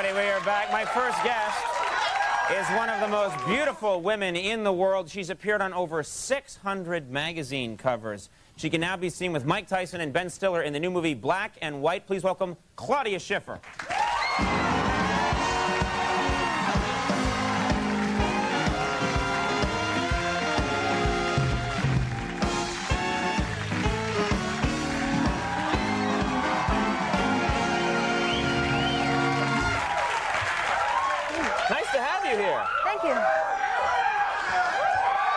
everybody. We are back. My first guest is one of the most beautiful women in the world. She's appeared on over 600 magazine covers. She can now be seen with Mike Tyson and Ben Stiller in the new movie Black and White. Please welcome Claudia Schiffer. Nice to have you here. Thank you.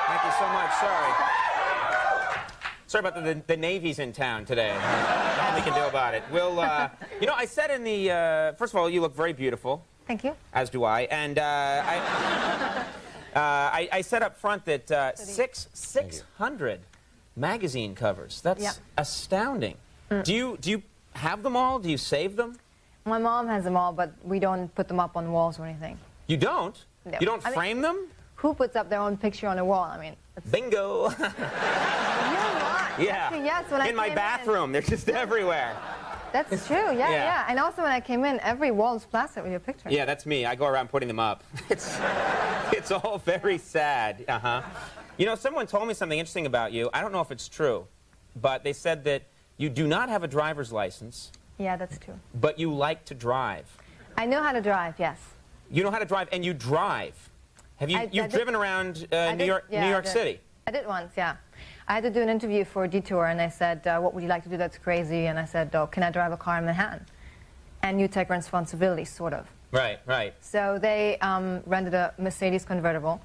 Thank you so much. Sorry about the Navy's in town today. Nothing we can do about it. We'll, you know, I said in the, first of all, you look very beautiful. Thank you. As do I. And I said up front that 600 magazine covers. That's astounding. Do you have them all? Do you save them? My mom has them all, but we don't put them up on walls or anything. You don't? No. You don't frame them? Who puts up their own picture on a wall? I mean, it's... Bingo. You're not. Yeah. Actually, yes, when I in my came bathroom. They're just everywhere. That's true, yeah. And also when I came in, every wall is plastered with your picture. Yeah, that's me. I go around putting them up. It's all very sad. You know, someone told me something interesting about you. I don't know if it's true, but they said that you do not have a driver's license. Yeah, that's true. But you like to drive. I know how to drive, yes. You know how to drive, and you drive. Have you? You've driven around New York City. I did once, yeah. I had to do an interview for a detour, and they said, "What would you like to do that's crazy?" And I said, "Oh, can I drive a car in Manhattan?" And you take responsibility, sort of. Right, right. So they rented a Mercedes convertible,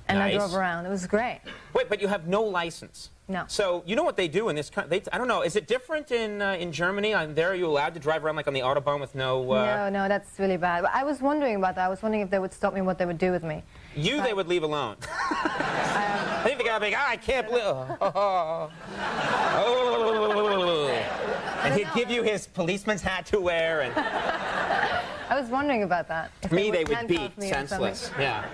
and I drove around. It was great. Wait, but you have no license. No. So you know what they do in this country? I don't know. Is it different in Germany? There, are you allowed to drive around like on the Autobahn with no? No, that's really bad. But I was wondering about that. I was wondering if they would stop me, what they would do with me. They would leave alone. I think the guy would be like, I can't believe. And he'd give you his policeman's hat to wear, and. I was wondering about that. Me, they would beat senseless. Yeah.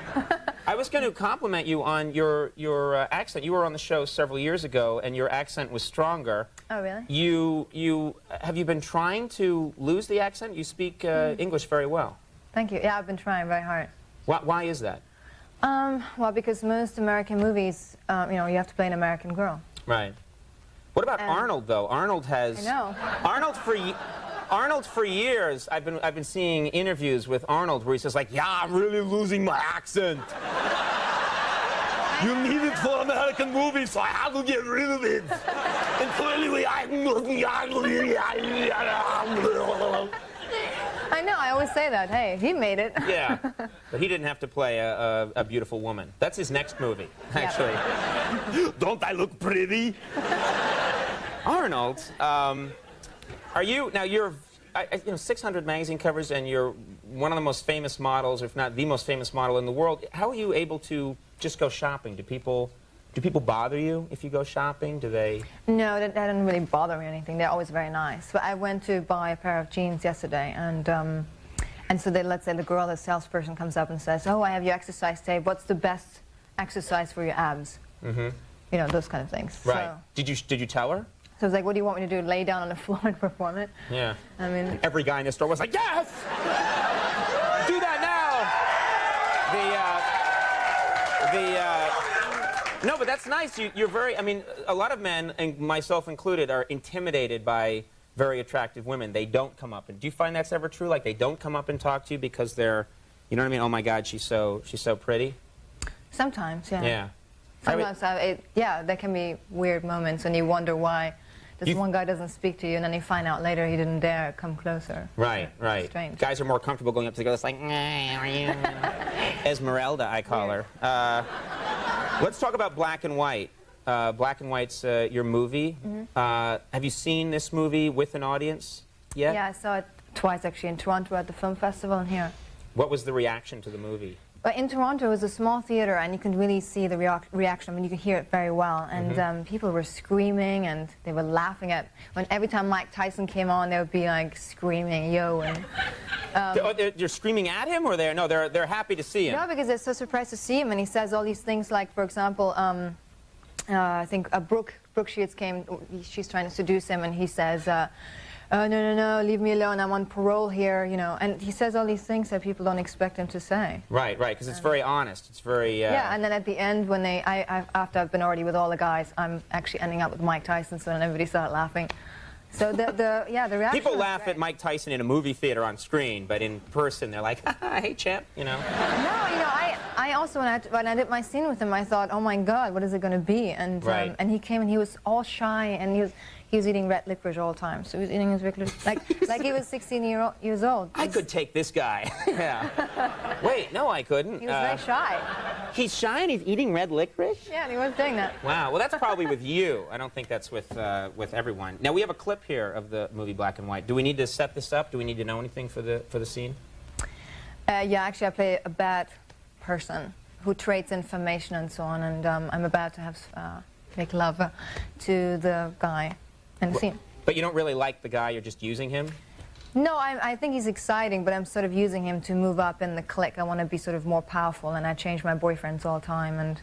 I was going to compliment you on your accent. You were on the show several years ago, and your accent was stronger. Oh, really? Have you been trying to lose the accent? You speak English very well. Thank you. Yeah, I've been trying very hard. Why is that? Well, because most American movies, you know, you have to play an American girl. Right. What about Arnold, though? Arnold has. I know. Arnold, for years, I've been seeing interviews with Arnold where he says, like, yeah, I'm really losing my accent. You need it for American movies, so I have to get rid of it. And clearly, I know, I always say that. Hey, he made it. Yeah, but he didn't have to play a beautiful woman. That's his next movie, actually. Yep. Don't I look pretty? Arnold, are you, now you're, you know, 600 magazine covers, and you're one of the most famous models, if not the most famous model in the world. How are you able to just go shopping? Do people bother you if you go shopping? Do they? No, that doesn't really bother me or anything. They're always very nice. But I went to buy a pair of jeans yesterday, and so let's say the salesperson comes up and says, "Oh, I have your exercise tape. What's the best exercise for your abs?" Mm-hmm. You know, those kind of things. Right. So, did you tell her? So it's like, what do you want me to do? Lay down on the floor and perform it? Yeah. I mean, every guy in the store was like, yes! Do that now! No, but that's nice. You're very, I mean, a lot of men, and myself included, are intimidated by very attractive women. They don't come up. And do you find that's ever true? Like, they don't come up and talk to you because they're, you know what I mean? Oh my God, she's so pretty? Sometimes, yeah. Yeah. Sometimes, there can be weird moments, and you wonder why this one guy doesn't speak to you, and then you find out later he didn't dare come closer. Right, right. Strange. Guys are more comfortable going up to the girl. It's like, Esmeralda, I call her. Let's talk about Black and White. Black and White's your movie. Mm-hmm. Have you seen this movie with an audience yet? Yeah, I saw it twice, actually, in Toronto at the film festival and here. What was the reaction to the movie? But in Toronto, it was a small theater, and you can really see the reaction. I mean, you can hear it very well. And people were screaming, and they were laughing at every time Mike Tyson came on, they would be like screaming, "Yo!" And they're screaming at him, or they're happy to see him? No, because they're so surprised to see him, and he says all these things like, for example, I think Brooke Shields came. She's trying to seduce him, and he says, oh, no, leave me alone, I'm on parole here, you know. And he says all these things that people don't expect him to say. Right, because it's very honest. It's very... Yeah, and then at the end, when after I've been already with all the guys, I'm actually ending up with Mike Tyson, so then everybody started laughing. So the reaction... People laugh at Mike Tyson in a movie theater on screen, but in person, they're like, hey, champ, you know. No, you know, I also, when I did my scene with him, I thought, oh my God, what is it going to be? And and he came and he was all shy, and he was eating red licorice all the time. So he was eating his licorice like he was 16 years old. I could take this guy. Yeah. Wait, no, I couldn't. He was very shy. He's shy and he's eating red licorice? Yeah, and he was doing that. Wow. Well, that's probably with you. I don't think that's with everyone. Now we have a clip here of the movie Black and White. Do we need to set this up? Do we need to know anything for the scene? Yeah, actually, I play a bad person who trades information and so on, and I'm about to have make love to the guy in the scene. But you don't really like the guy, you're just using him? No, I think he's exciting, but I'm sort of using him to move up in the clique. I want to be sort of more powerful, and I change my boyfriends all the time, and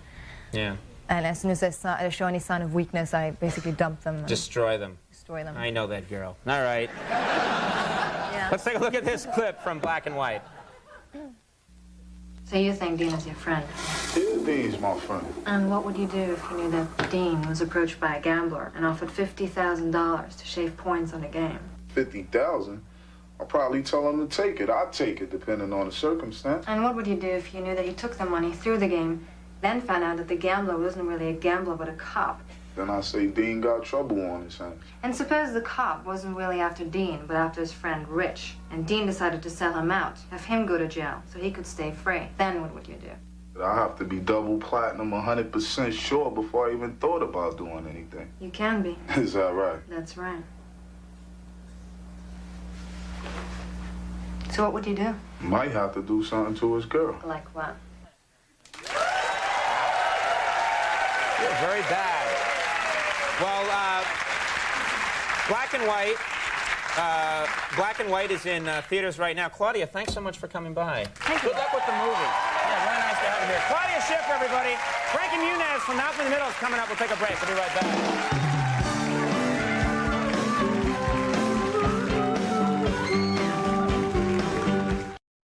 as soon as I show any sign of weakness, I basically dump them. Destroy them. Destroy them. I know that girl. All right. Yeah. Let's take a look at this clip from Black and White. So you think Dean is your friend? Yeah, Dean's my friend. And what would you do if you knew that Dean was approached by a gambler and offered $50,000 to shave points on a game? 50,000? I'll probably tell him to take it. I'd take it, depending on the circumstance. And what would you do if you knew that he took the money through the game, then found out that the gambler wasn't really a gambler but a cop? Then I say Dean got trouble on his hands. And suppose the cop wasn't really after Dean, but after his friend Rich, and Dean decided to sell him out, have him go to jail, so he could stay free. Then what would you do? I have to be double platinum 100% sure before I even thought about doing anything. You can be. Is that right? That's right. So what would you do? Might have to do something to his girl. Like what? You're very bad. Well, Black and White is in theaters right now. Claudia, thanks so much for coming by. Thank you. Good luck with the movie. Yeah, very nice to have you here. Claudia Schiffer, everybody. Frankie Muniz from Malcolm in the Middle is coming up. We'll take a break. We'll be right back.